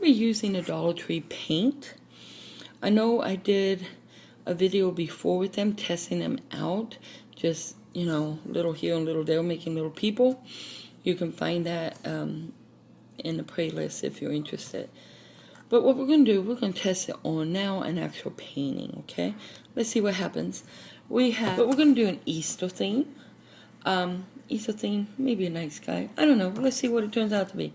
be using a Dollar Tree paint. I know I did a video before with them, testing them out. Just, you know, little here and little there, making little people. You can find that in the playlist if you're interested. But what we're going to do, we're going to test it on now an actual painting, okay? Let's see what happens. But we're going to do an Easter theme. Easter theme, maybe a night sky. I don't know. Let's see what it turns out to be.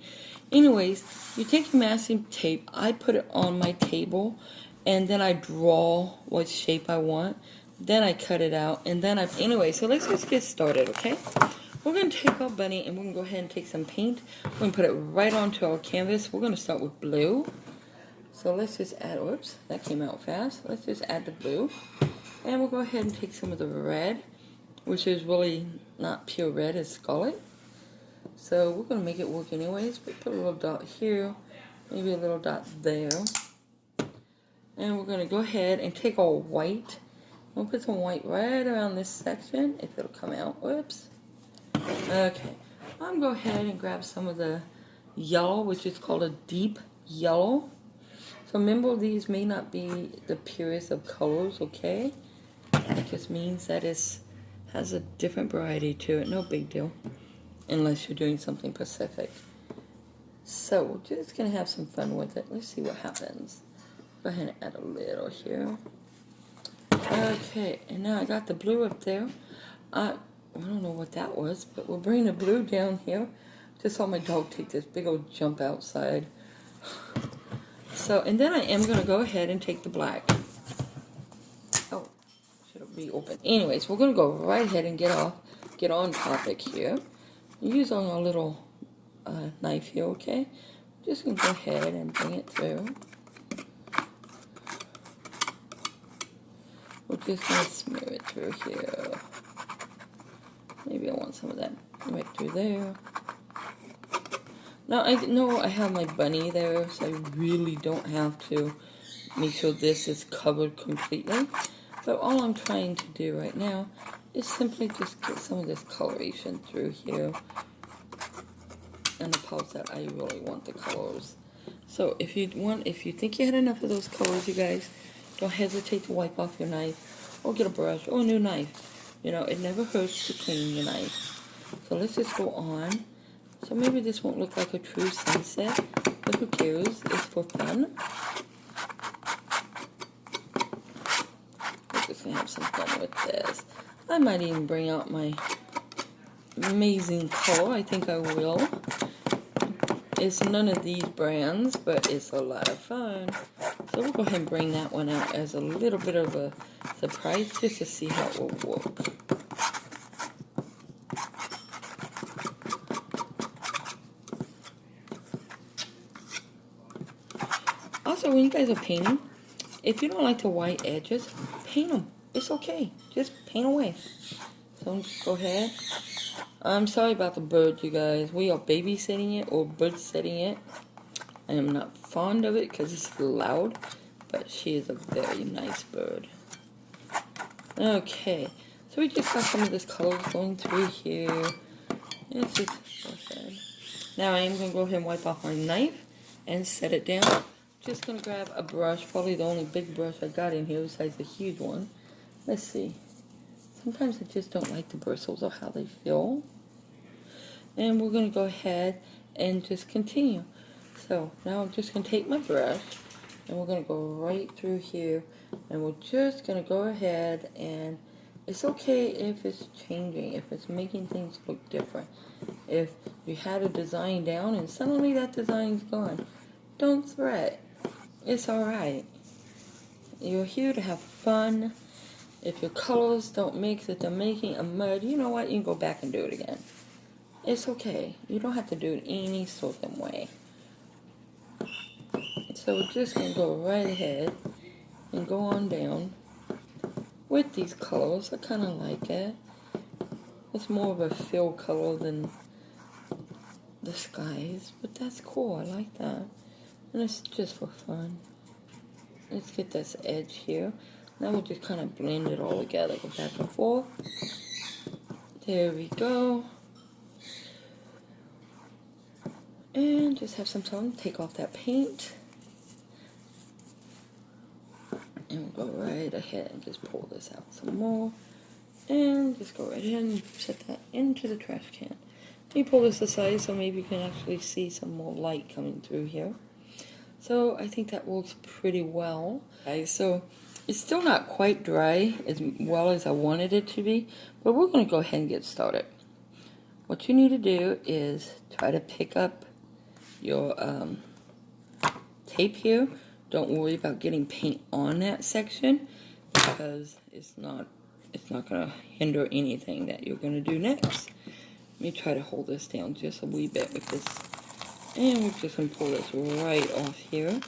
Anyways, you take your masking tape. I put it on my table, and then I draw what shape I want. Then I cut it out, and then anyway, so let's just get started, okay? We're going to take our bunny, and we're going to go ahead and take some paint. We're going to put it right onto our canvas. We're going to start with blue. So let's just add, whoops, that came out fast. Let's just add the blue. And we'll go ahead and take some of the red, which is really not pure red, it's scarlet. So we're going to make it work anyways. We put a little dot here, maybe a little dot there. And we're going to go ahead and take our white. We'll put some white right around this section, if it'll come out. Whoops. Okay. I'm going to go ahead and grab some of the yellow, which is called a deep yellow. So remember, these may not be the purest of colors, okay? It just means that it has a different variety to it. No big deal. Unless you're doing something specific. So we're just going to have some fun with it. Let's see what happens. Go ahead and add a little here. Okay, and now I got the blue up there. I don't know what that was, but we'll bring the blue down here. Just saw my dog take this big old jump outside. So, and then I am going to go ahead and take the black. Oh, should it be open? Anyways, we're going to go right ahead and get on topic here. Use our little knife here, okay? Just going to go ahead and bring it through. We're just going to smear it through here. Maybe I want some of that right through there. Now, I know I have my bunny there, so I really don't have to make sure this is covered completely. But all I'm trying to do right now is simply just get some of this coloration through here. And the parts that I really want the colors. So if you think you had enough of those colors, you guys, don't hesitate to wipe off your knife or get a brush or a new knife. You know, it never hurts to clean your knife. So let's just go on. So maybe this won't look like a true sunset, but who cares? It's for fun. We're just going to have some fun with this. I might even bring out my amazing color. I think I will. It's none of these brands, but it's a lot of fun. So we'll go ahead and bring that one out as a little bit of a surprise, just to see how it will work. Also, when you guys are painting, if you don't like the white edges, paint them. It's okay. Just paint away. So just go ahead. I'm sorry about the bird, you guys. We are babysitting it or bird-sitting it. I am not fond of it because it's loud, but she is a very nice bird. Okay, so we just got some of this color going through here. Let's just go ahead. Now I am going to go ahead and wipe off my knife and set it down. Just going to grab a brush, probably the only big brush I got in here besides the huge one. Let's see. Sometimes I just don't like the bristles or how they feel. And we're going to go ahead and just continue. So now I'm just going to take my brush and we're going to go right through here. And we're just going to go ahead, and it's okay if it's changing, if it's making things look different. If you had a design down and suddenly that design's gone, don't fret. It's alright. You're here to have fun. If your colors don't mix, if they're making a mud, you know what? You can go back and do it again. It's okay. You don't have to do it any certain way. So we're just going to go right ahead and go on down with these colors. I kind of like it. It's more of a fill color than the skies, but that's cool. I like that. And it's just for fun. Let's get this edge here. Now we'll just kind of blend it all together. Go back and forth. There we go. And just have some time to take off that paint. And we'll go right ahead and just pull this out some more. And just go right ahead and set that into the trash can. Let me pull this aside so maybe you can actually see some more light coming through here. So I think that works pretty well. Okay, so it's still not quite dry as well as I wanted it to be, but we're going to go ahead and get started. What you need to do is try to pick up your tape here. Don't worry about getting paint on that section because it's not going to hinder anything that you're going to do next. Let me try to hold this down just a wee bit with this. And we're just going to pull this right off here.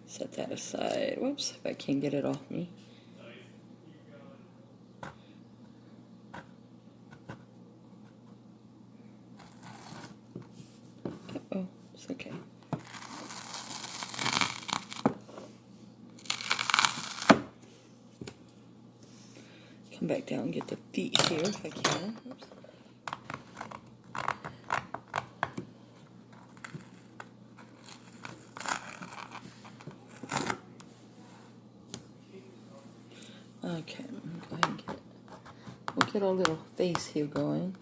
Set that aside. Whoops, if I can't get it off me. Uh-oh, it's okay. Come back down and get the feet here if I can. Oops. Okay, go ahead and we'll get our little face here going.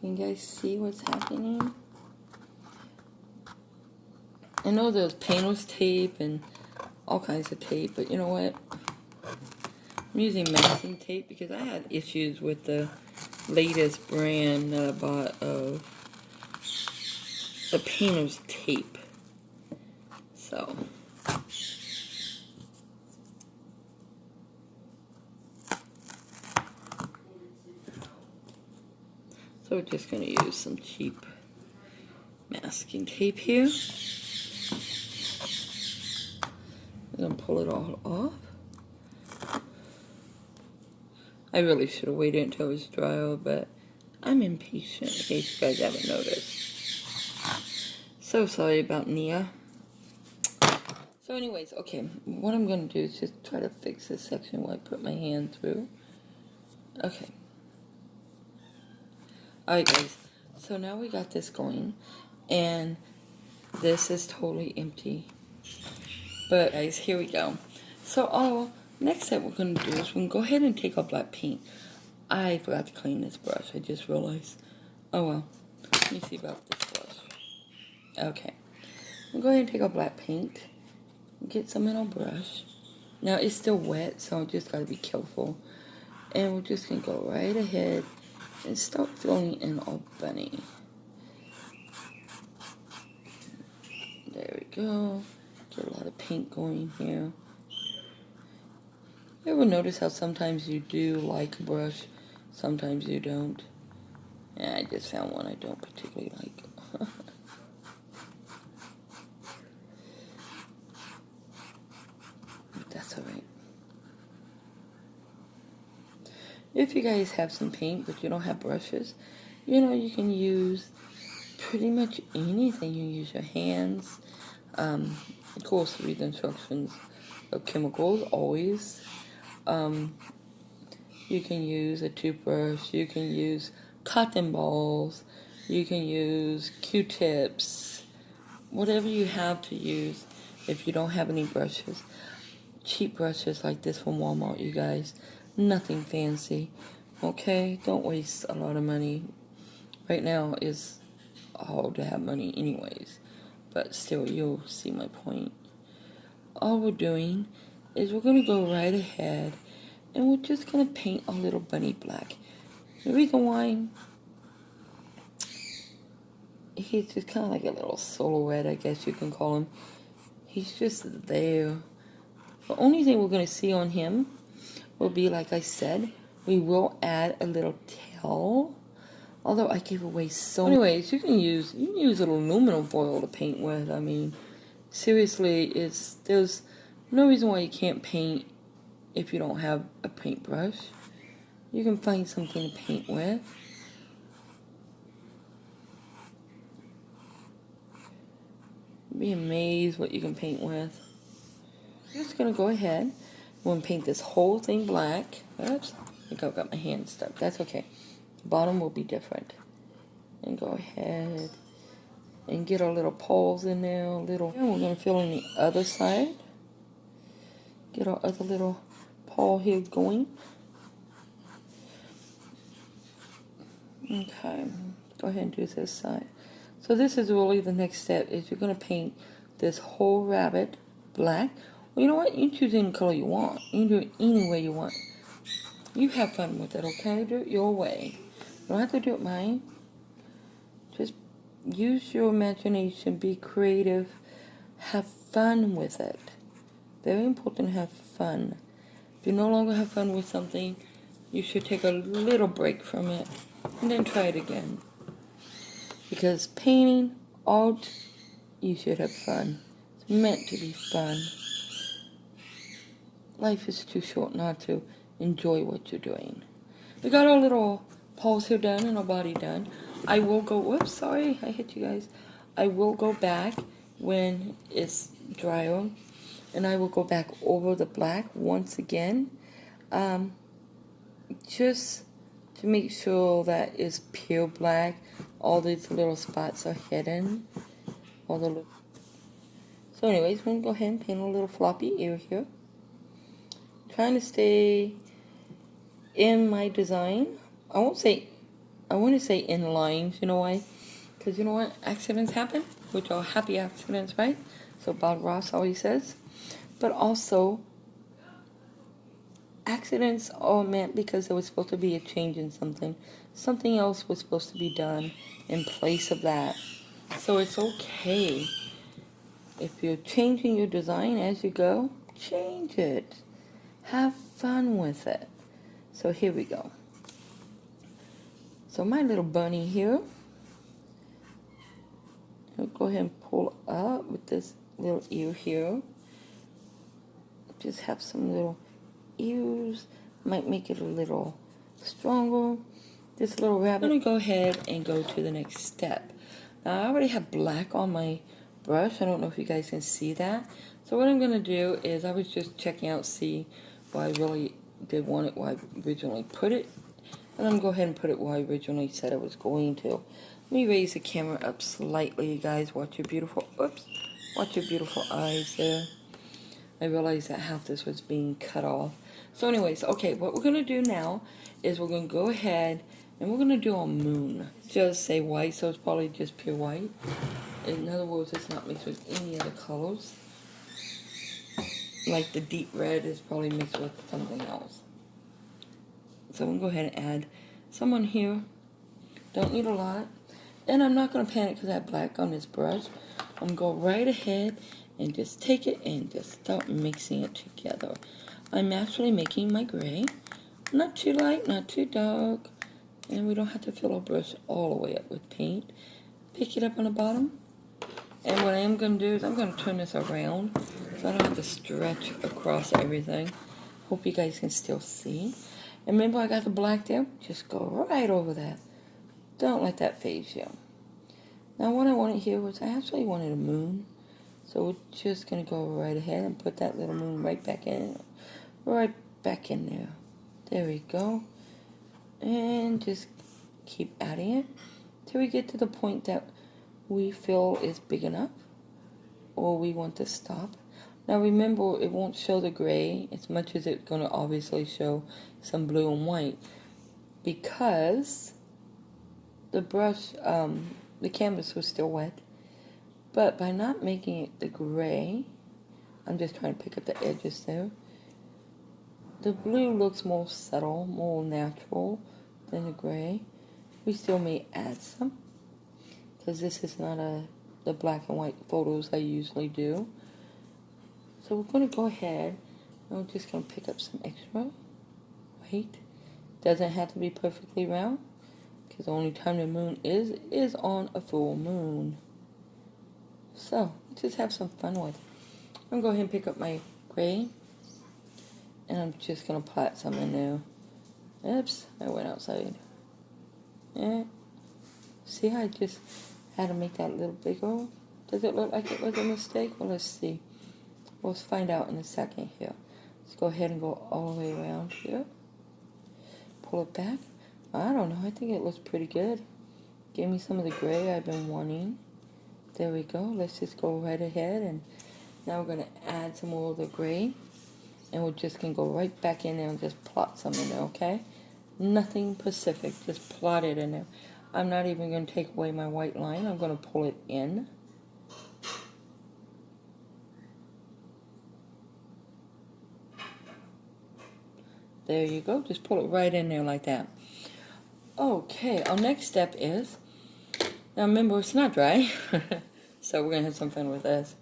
Can you guys see what's happening? I know there's painter's tape and all kinds of tape, but you know what? I'm using masking tape because I had issues with the latest brand that I bought of the painter's tape. So we're just going to use some cheap masking tape here. I'm going to pull it all off. I really should have waited until it was drier, but I'm impatient in case you guys haven't noticed. So sorry about Nia. So anyways, okay, what I'm going to do is just try to fix this section where I put my hand through. Okay. Alright guys, so now we got this going, and this is totally empty. But guys, here we go. So next step we're going to do is we're going to go ahead and take our black paint. I forgot to clean this brush, I just realized. Oh well, let me see about this brush. Okay, we'll go ahead and take our black paint, get some in our brush. Now it's still wet, so I just got to be careful. And we're just going to go right ahead and start filling in our bunny. There we go. Get a lot of paint going here. You ever notice how sometimes you do like a brush, sometimes you don't? Yeah, I just found one I don't particularly like. But that's alright. If you guys have some paint but you don't have brushes, you know, you can use pretty much anything. You can use your hands. Of course, read the instructions of chemicals, always. You can use a toothbrush. You can use cotton balls. You can use Q-tips. Whatever you have to use if you don't have any brushes. Cheap brushes like this from Walmart, you guys. Nothing fancy. Okay? Don't waste a lot of money. Right now is hard to have money anyways. But still, you'll see my point. All we're doing is we're going to go right ahead and we're just going to paint a little bunny black. The reason why, he's just kind of like a little silhouette, I guess you can call him. He's just there. The only thing we're going to see on him will be, like I said, we will add a little tail. Although I gave away so. Anyways, you can use a little aluminum foil to paint with. I mean, seriously, there's no reason why you can't paint if you don't have a paintbrush. You can find something to paint with. Be amazed what you can paint with. I'm just gonna go ahead. I'm gonna paint this whole thing black. Oops, I think I've got my hand stuck. That's okay. The bottom will be different. and go ahead and get our little paws in there a little. And we're going to fill in the other side. Get our other little paw here going. Okay, go ahead and do this side. So this is really the next step, is you're going to paint this whole rabbit black. Well, you know what? You can choose any color you want. You can do it any way you want. You have fun with it, okay? Do it your way. You don't have to do it mine. Just use your imagination. Be creative. Have fun with it. Very important to have fun. If you no longer have fun with something, you should take a little break from it and then try it again. Because painting, art, you should have fun. It's meant to be fun. Life is too short not to enjoy what you're doing. We got our little paws here done and our body done. I will go, whoops, sorry, I hit you guys. I will go back when it's drier, and I will go back over the black once again. Just to make sure that it's pure black. All these little spots are hidden. So anyways, we're going to go ahead and paint a little floppy ear here. Trying to stay in my design. I want to say in lines, you know why? Because you know what? Accidents happen, which are happy accidents, right? So Bob Ross always says. But also, accidents are meant because there was supposed to be a change in something. Something else was supposed to be done in place of that. So it's okay. If you're changing your design as you go, change it. Have fun with it. So here we go. So my little bunny here, I'll go ahead and pull up with this little ear here. Just have some little ears. Might make it a little stronger. This little rabbit. I'm going to go ahead and go to the next step. Now I already have black on my brush. I don't know if you guys can see that. So what I'm going to do is, I was just checking out, see where I really did want it, where I originally put it. And I'm going to go ahead and put it where I originally said I was going to. Let me raise the camera up slightly, you guys. Watch your beautiful, oops, watch your beautiful eyes there. I realized that half this was being cut off. So anyways, okay, what we're going to do now is we're going to go ahead and we're going to do a moon. Just say white, so it's probably just pure white. In other words, it's not mixed with any other colors. Like the deep red is probably mixed with something else. So I'm going to go ahead and add some on here. Don't need a lot. And I'm not going to pan it because I have black on this brush. I'm going to go right ahead and just take it and just start mixing it together. I'm actually making my gray. Not too light, not too dark. And we don't have to fill our brush all the way up with paint. Pick it up on the bottom. And what I am going to do is I'm going to turn this around so I don't have to stretch across everything. Hope you guys can still see. And remember I got the black there? Just go right over that. Don't let that phase you. Now what I wanted here was, I actually wanted a moon. So we're just going to go right ahead and put that little moon right back in. Right back in there. There we go. And just keep adding it till we get to the point that we feel is big enough, or we want to stop. Now remember, it won't show the gray as much as it's going to obviously show some blue and white, because the brush, the canvas was still wet. But by not making it the gray, I'm just trying to pick up the edges there. The blue looks more subtle, more natural than the gray. We still may add some, because this is not the black and white photos I usually do. So we're going to go ahead and we're just going to pick up some extra white. Doesn't have to be perfectly round, because the only time the moon is on a full moon. So just have some fun with it. I'm going to go ahead and pick up my gray, and I'm just going to plot some in there. Oops, I went outside. Yeah. See how I just had to make that a little bigger? Does it look like it was a mistake? Well, let's see. We'll find out in a second here. Let's go ahead and go all the way around here. Pull it back. I don't know. I think it looks pretty good. Give me some of the gray I've been wanting. There we go. Let's just go right ahead, and now we're going to add some more of the gray. And we're just going to go right back in there and just plot some in there, okay? Nothing specific, just plot it in there. I'm not even going to take away my white line. I'm going to pull it in. There you go. Just pull it right in there like that. Okay, our next step is, now remember it's not dry, so we're going to have some fun with this.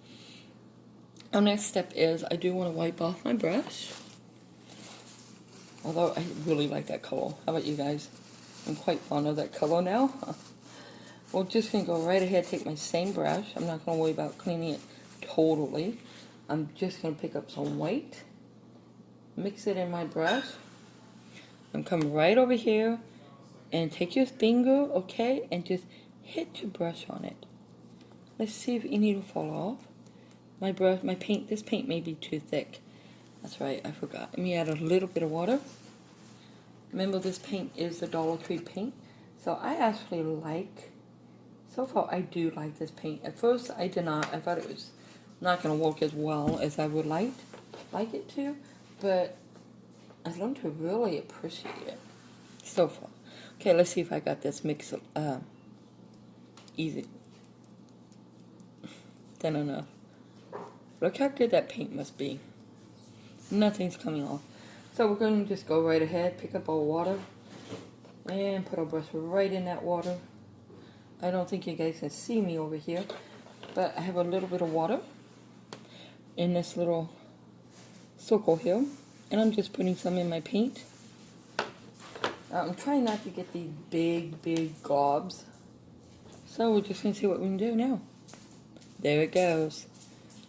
Our next step is, I do want to wipe off my brush. Although I really like that color. How about you guys? I'm quite fond of that color now. We're just going to go right ahead, take my same brush. I'm not going to worry about cleaning it totally. I'm just going to pick up some white, mix it in my brush, and come right over here and take your finger, okay, and just hit your brush on it. Let's see if any will fall off. My brush, this paint may be too thick. That's right, I forgot. Let me add a little bit of water. Remember, this paint is the Dollar Tree paint. So I actually like, so far I do like this paint. At first I did not. I thought it was not going to work as well as I would like it to. But I've learned to really appreciate it so far. Okay, let's see if I got this mix easy. Done enough. Look how good that paint must be. Nothing's coming off. So we're going to just go right ahead, pick up our water, and put our brush right in that water. I don't think you guys can see me over here, but I have a little bit of water in this little circle here, and I'm just putting some in my paint. I'm trying not to get these big gobs. So we're just going to see what we can do now. There it goes.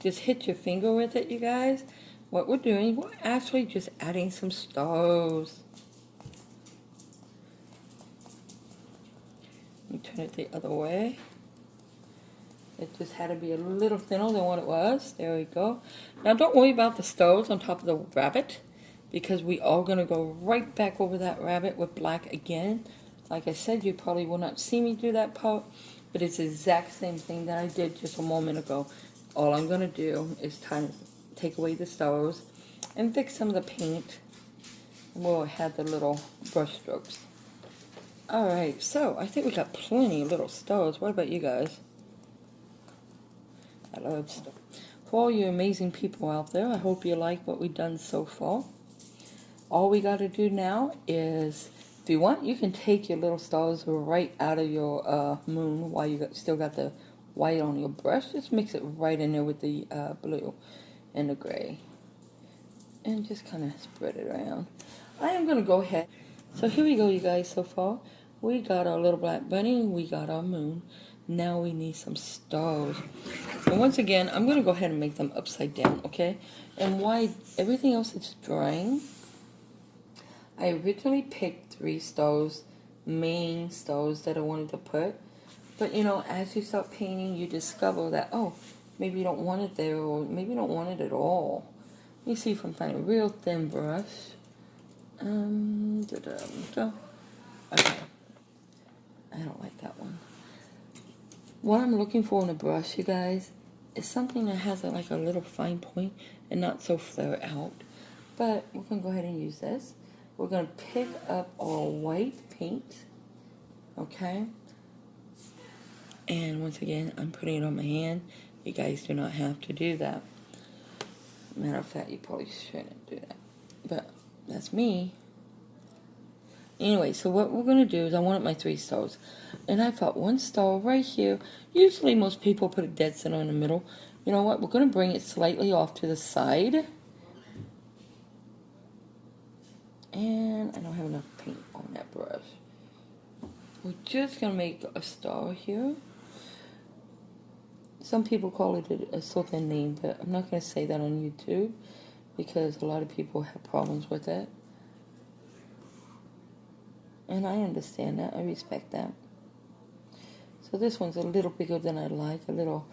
Just hit your finger with it, you guys. What we're doing, we're actually just adding some stars. Let me turn it the other way. It just had to be a little thinner than what it was. There we go. Now don't worry about the stars on top of the rabbit, because we are going to go right back over that rabbit with black again. Like I said, you probably will not see me do that part, but it's the exact same thing that I did just a moment ago. All I'm going to do is take away the stars and fix some of the paint. We'll have the little brush strokes. Alright, so I think we got plenty of little stars. What about you guys? I love stuff. For all you amazing people out there, I hope you like what we've done so far. All we got to do now is, if you want, you can take your little stars right out of your moon while you still got the white on your brush. Just mix it right in there with the blue and the gray. And just kind of spread it around. I am going to go ahead. So here we go, you guys, so far. We got our little black bunny. We got our moon. Now we need some stars. And once again, I'm going to go ahead and make them upside down, okay? And why everything else is drying, I originally picked 3 stars, main stars that I wanted to put. But, you know, as you start painting, you discover that, oh, maybe you don't want it there, or maybe you don't want it at all. Let me see if I can find a real thin brush. Go. Okay. I don't like that one. What I'm looking for in a brush, you guys, is something that has like a little fine point and not so flare out. But we're going to go ahead and use this. We're going to pick up our white paint, okay? And once again, I'm putting it on my hand. You guys do not have to do that. Matter of fact, you probably shouldn't do that. But that's me. Anyway, so what we're going to do is I wanted my 3 stars. And I thought 1 star right here. Usually most people put a dead center in the middle. You know what? We're going to bring it slightly off to the side. And I don't have enough paint on that brush. We're just going to make a star here. Some people call it a certain name, but I'm not going to say that on YouTube because a lot of people have problems with it. And I understand that. I respect that. So this one's a little bigger than I like, a little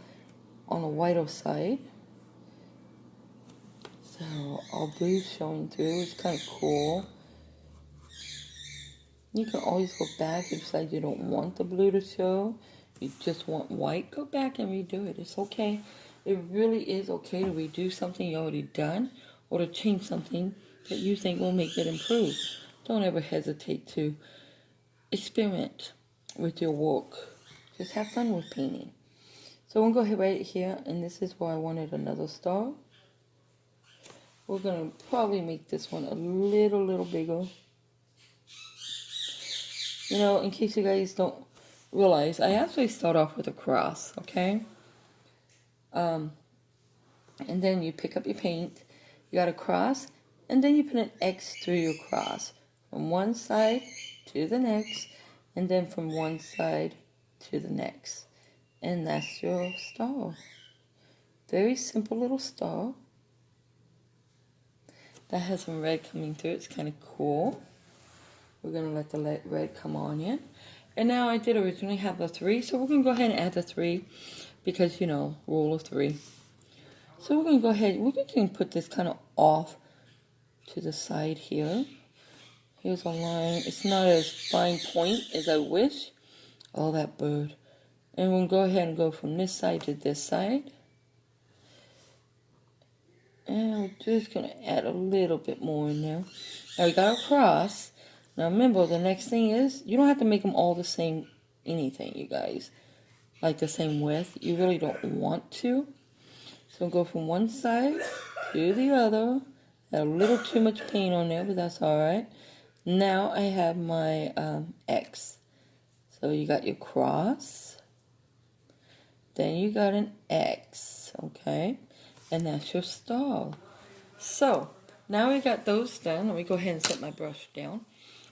on the whiter side. So our blue's showing through. It's kind of cool. You can always go back if you decide you don't want the blue to show. You just want white. Go back and redo it. It's okay. It really is okay to redo something you already done or to change something that you think will make it improve. Don't ever hesitate to experiment with your work. Just have fun with painting. So we'll go ahead right here, and this is where I wanted another star. We're going to probably make this one a little bigger. You know, in case you guys don't realize, I actually start off with a cross, okay? And then you pick up your paint, you got a cross, and then you put an X through your cross. From one side to the next, and then from one side to the next. And that's your star. Very simple little star. That has some red coming through. It's kind of cool. We're going to let the red come on in. And now I did originally have the 3, so we're going to go ahead and add the 3 because, you know, rule of 3. So we're going to go ahead, we're going to put this kind of off to the side here. Here's a line. It's not as fine point as I wish. Oh, that bird. And we'll go ahead and go from this side to this side. And we're just going to add a little bit more in there. Now we got our cross. Now remember, the next thing is, you don't have to make them all the same anything, you guys. Like the same width. You really don't want to. So go from one side to the other. Got a little too much paint on there, but that's alright. Now I have my X. So you got your cross. Then you got an X, okay? And that's your star. So, now we got those done. Let me go ahead and set my brush down.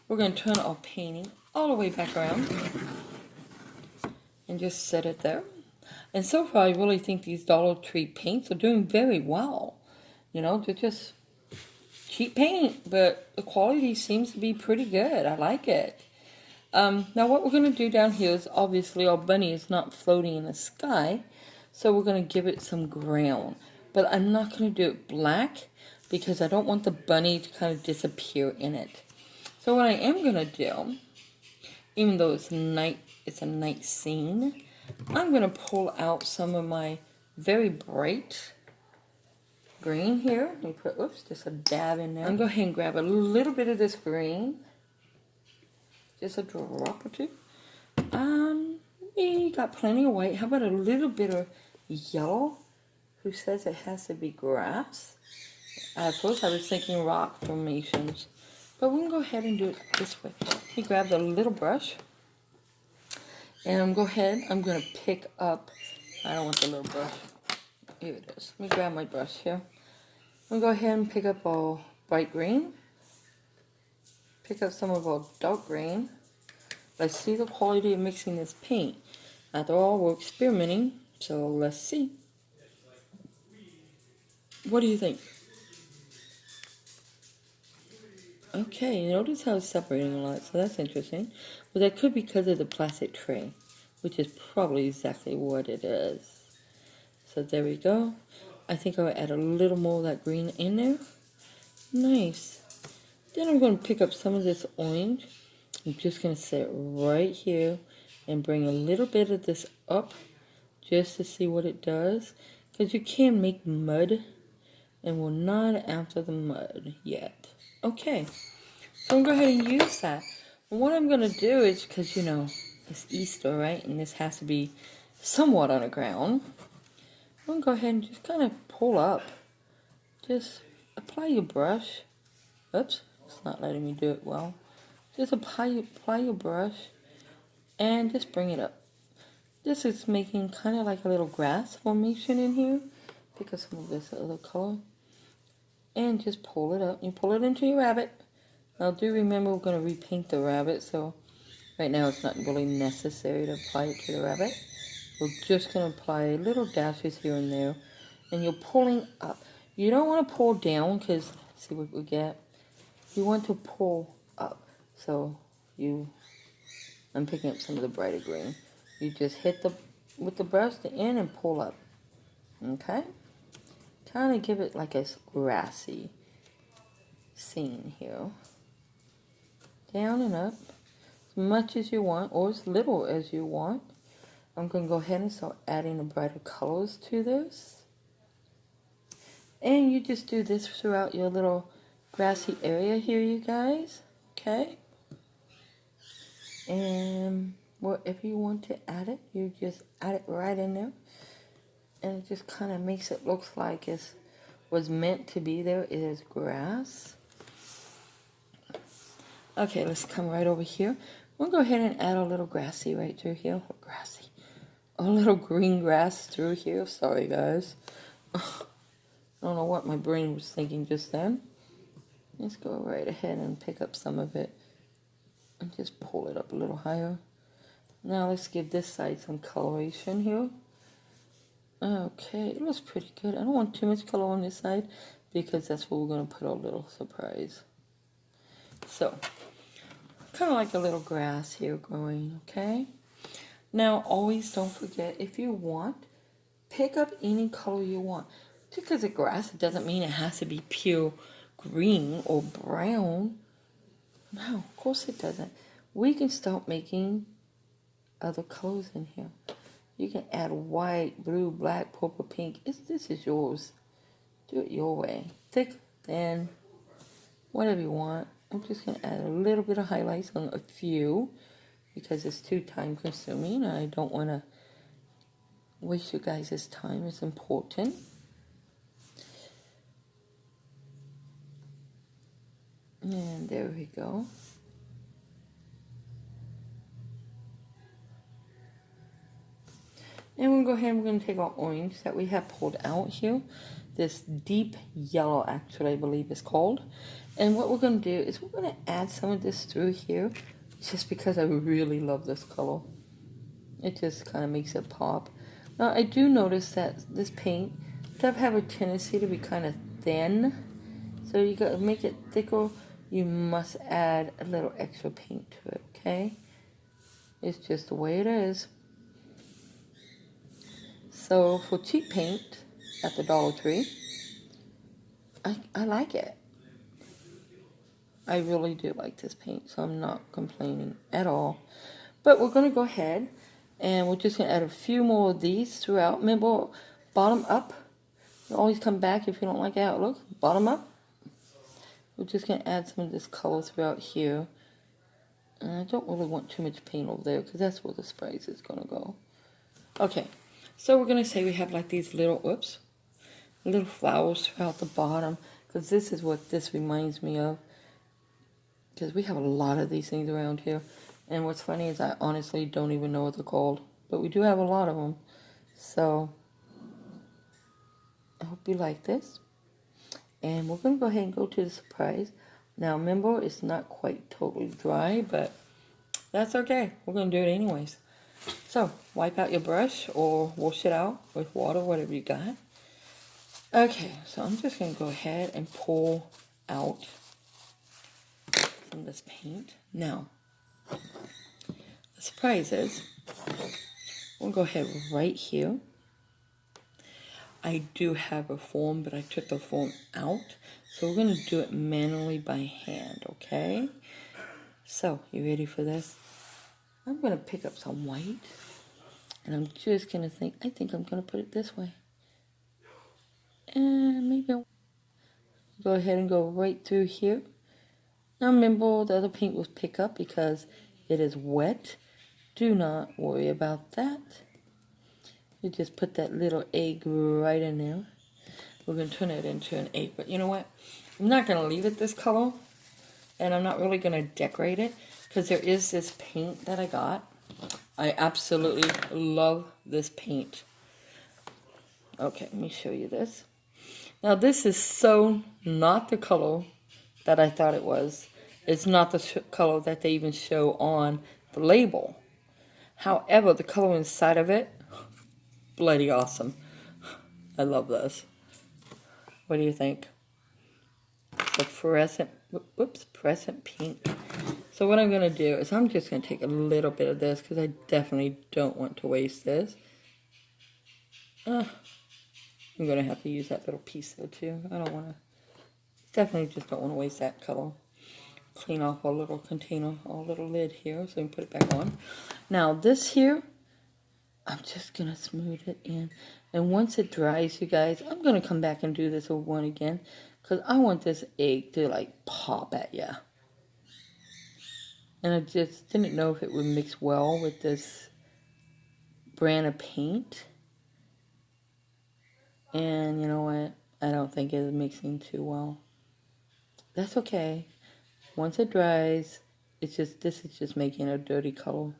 We're going to turn our painting all the way back around. And just set it there. And so far, I really think these Dollar Tree paints are doing very well. You know, they're just cheap paint, but the quality seems to be pretty good. I like it. Now what we're going to do down here is, obviously our bunny is not floating in the sky, so we're going to give it some ground. But I'm not going to do it black because I don't want the bunny to kind of disappear in it. So what I am going to do, even though it's a night scene, I'm going to pull out some of my very bright green here. Let me put, oops, just a dab in there. I'm going to go ahead and grab a little bit of this green. Just a drop or two. We got plenty of white. How about a little bit of yellow? Who says it has to be grass? At first I was thinking rock formations. But we can go ahead and do it this way. We grab the little brush. And I'm going to pick up, I don't want the little brush. Here it is. Let me grab my brush here. I'm going to go ahead and pick up our bright green. Pick up some of our dark green. Let's see the quality of mixing this paint. After all, we're experimenting, so let's see. What do you think? Okay, notice how it's separating a lot, so that's interesting. Well, that could be because of the plastic tray, which is probably exactly what it is. So there we go. I think I'll add a little more of that green in there. Nice. Then I'm going to pick up some of this orange. I'm just going to set it right here and bring a little bit of this up just to see what it does. Because you can make mud, and we're not after the mud yet. Okay, so I'm going to go ahead and use that. And what I'm going to do is, because, you know, it's Easter, right? And this has to be somewhat on the ground. I'm going to go ahead and just kind of pull up. Just apply your brush. Oops. It's not letting me do it well. Just apply your brush and just bring it up. This is making kind of like a little grass formation in here. Pick up some of this other color and just pull it up. You pull it into your rabbit. Now do remember we're going to repaint the rabbit, so right now it's not really necessary to apply it to the rabbit. We're just going to apply little dashes here and there, and you're pulling up. You don't want to pull down because see what we get. You want to pull up. So I'm picking up some of the brighter green. You just hit with the brush the end and pull up. Okay? Kind of give it like a grassy scene here. Down and up. much as you want or as little as you want. I'm going to go ahead and start adding the brighter colors to this. And you just do this throughout your little grassy area here, you guys. Okay? And wherever you want to add it, you just add it right in there. And it just kind of makes it look like it was meant to be there. It is grass. Okay, let's come right over here. We'll go ahead and add a little grassy right through here. Grassy. A little green grass through here. Sorry, guys. I don't know what my brain was thinking just then. Let's go right ahead and pick up some of it. And just pull it up a little higher. Now let's give this side some coloration here. Okay, it looks pretty good. I don't want too much color on this side because that's where we're going to put our little surprise. So, kind of like a little grass here growing, okay? Now, always don't forget, if you want, pick up any color you want. Just because it's grass, it doesn't mean it has to be pure green or brown. No, of course it doesn't. We can start making other colors in here. You can add white, blue, black, purple, pink. This is yours. Do it your way. Thick, thin, whatever you want. I'm just going to add a little bit of highlights on a few because it's too time consuming. I don't want to waste you guys' time. It's important. And there we go. And we'll go ahead and we're going to take our orange that we have pulled out here. This deep yellow, actually, I believe it's called. And what we're going to do is we're going to add some of this through here just because I really love this color. It just kind of makes it pop. Now, I do notice that this paint does have a tendency to be kind of thin. So you got to make it thicker. You must add a little extra paint to it, okay? It's just the way it is. So for cheap paint at the Dollar Tree, I like it. I really do like this paint, so I'm not complaining at all. But we're going to go ahead and we're just going to add a few more of these throughout. Remember, bottom up. You always come back if you don't like how it looks. Bottom up. We're just going to add some of this color throughout here. And I don't really want too much paint over there because that's where the sprays is going to go. Okay, so we're going to say we have like these little, little flowers throughout the bottom. Because this is what this reminds me of. Because we have a lot of these things around here. And what's funny is I honestly don't even know what they're called. But we do have a lot of them. So, I hope you like this. And we're going to go ahead and go to the surprise. Now, remember, it's not quite totally dry, but that's okay. We're going to do it anyways. So, wipe out your brush or wash it out with water, whatever you got. Okay, so I'm just going to go ahead and pull out some of this paint. Now, the surprise is, we'll go ahead right here. I do have a form, but I took the form out. So we're going to do it manually by hand, okay? So, you ready for this? I'm going to pick up some white. And I'm just going to I think I'm going to put it this way. And maybe I'll go ahead and go right through here. Now remember, the other paint will pick up because it is wet. Do not worry about that. You just put that little egg right in there. We're going to turn it into an egg. But you know what? I'm not going to leave it this color. And I'm not really going to decorate it. Because there is this paint that I got. I absolutely love this paint. Okay, let me show you this. Now this is so not the color that I thought it was. It's not the color that they even show on the label. However, the color inside of it, bloody awesome. I love this. What do you think? The fluorescent, fluorescent pink. So what I'm going to do is I'm just going to take a little bit of this because I definitely don't want to waste this. I'm going to have to use that little piece though too. I don't want to, definitely just don't want to waste that color. clean off our little container, our little lid here, so we can put it back on. Now this here, I'm just gonna smooth it in, and once it dries, you guys, I'm gonna come back and do this over one again, because I want this egg to like pop at ya. And I just didn't know if it would mix well with this brand of paint. And you know what? I don't think it's mixing too well. That's okay. Once it dries, this is just making a dirty color.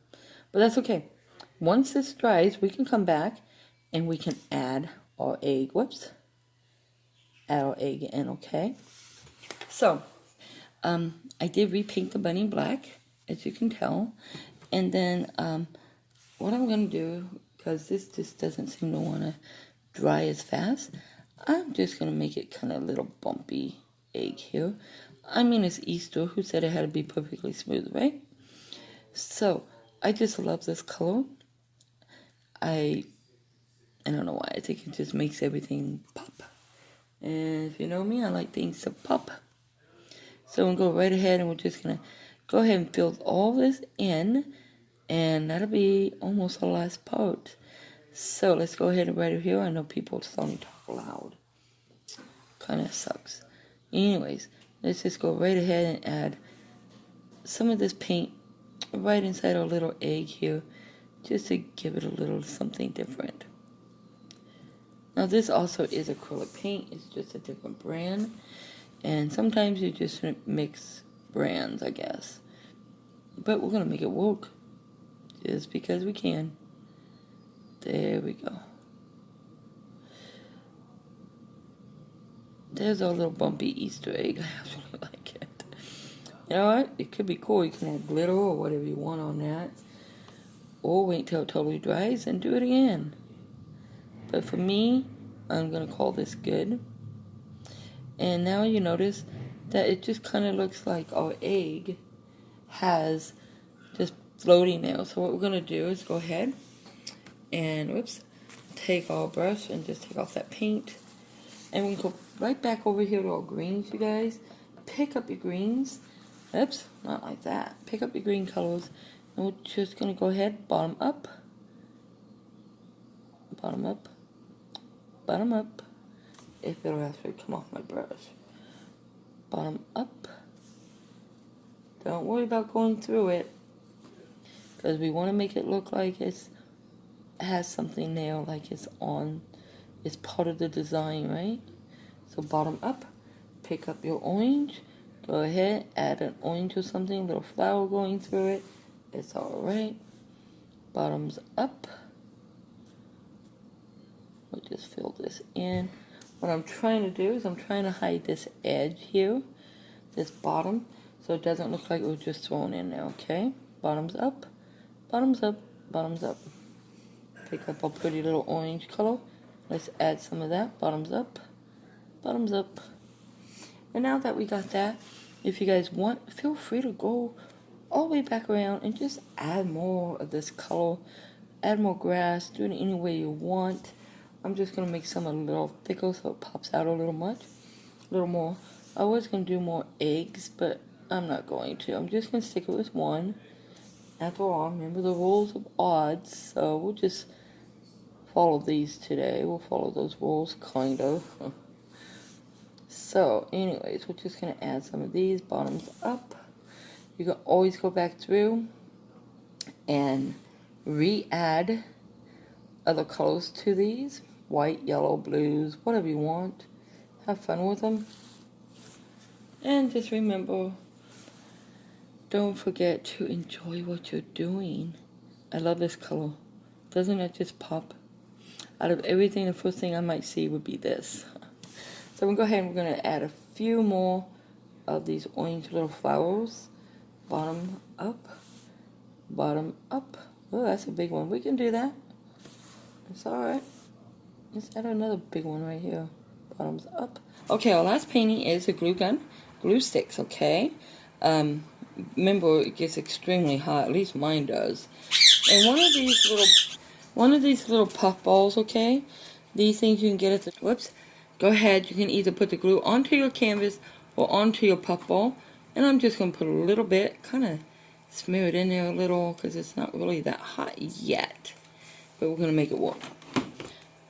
But that's okay. Once this dries, we can come back and we can add our egg. Whoops. Add our egg in, okay? So, I did repaint the bunny black, as you can tell. And then, what I'm going to do, because this just doesn't seem to want to dry as fast, I'm just going to make it kind of a little bumpy egg here. I mean, it's Easter. Who said it had to be perfectly smooth, right? So, I just love this color. I don't know why. I think it just makes everything pop. And if you know me, I like things to pop. So we'll go right ahead and we're just going to go ahead and fill all this in. And that'll be almost the last part. So let's go ahead and right over here. I know people are starting to talk loud. Kind of sucks. Anyways, let's just go right ahead and add some of this paint right inside our little egg here, just to give it a little something different. Now this also is acrylic paint. It's just a different brand. And sometimes you just mix brands, I guess. But we're going to make it work. Just because we can. There we go. There's our little bumpy Easter egg. I actually like it. You know what? It could be cool. You can add glitter or whatever you want on that. Or wait till it totally dries and do it again. But for me, I'm going to call this good. And now you notice that it just kind of looks like our egg has just floating there. So what we're going to do is go ahead and, whoops, take our brush and just take off that paint. And we can go right back over here to our greens, you guys. Pick up your greens. Oops, not like that. Pick up your green colors. And we're just going to go ahead, bottom up. Bottom up. Bottom up. If it'll actually come off my brush. Bottom up. Don't worry about going through it. Because we want to make it look like it has something there, like it's part of the design, right? So bottom up, pick up your orange, go ahead, add an orange or something, little flower going through it, it's alright. Bottoms up, we'll just fill this in. What I'm trying to do is I'm trying to hide this edge here, this bottom, so it doesn't look like it was just thrown in there, okay? Bottoms up, bottoms up, bottoms up. Pick up a pretty little orange color. Let's add some of that. Bottoms up. Bottoms up. And now that we got that, if you guys want, feel free to go all the way back around and just add more of this color. Add more grass. Do it any way you want. I'm just going to make some a little thicker so it pops out a little much. A little more. I was going to do more eggs, but I'm not going to. I'm just going to stick it with one. After all, remember the rules of odds, so we'll just follow these today. We'll follow those rules, kind of. So, anyways, we're just going to add some of these bottoms up. You can always go back through and re-add other colors to these. White, yellow, blues, whatever you want. Have fun with them. And just remember, don't forget to enjoy what you're doing. I love this color. Doesn't it just pop? Out of everything, the first thing I might see would be this. So we'll go ahead and we're going to add a few more of these orange little flowers. Bottom up. Bottom up. Oh, that's a big one. We can do that. It's alright. Let's add another big one right here. Bottoms up. Okay, our last painting is a glue gun. Glue sticks, okay? Remember, it gets extremely hot. At least mine does. And one of these little puff balls, okay? These things you can get at the, whoops. Go ahead, you can either put the glue onto your canvas or onto your puff ball. And I'm just going to put a little bit, kind of smear it in there a little, because it's not really that hot yet. But we're going to make it warm.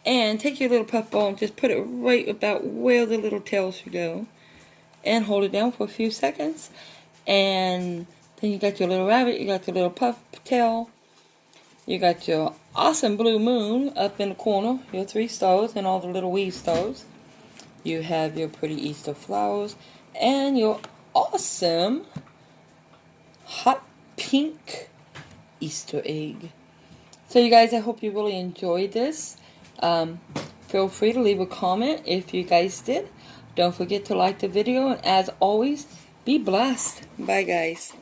And take your little puff ball and just put it right about where the little tail should go. And hold it down for a few seconds. And then you got your little rabbit, you got your little puff tail. You got your awesome blue moon up in the corner, your 3 stars and all the little wee stars. You have your pretty Easter flowers and your awesome hot pink Easter egg. So you guys, I hope you really enjoyed this. Feel free to leave a comment if you guys did. Don't forget to like the video, and as always, be blessed. Bye guys.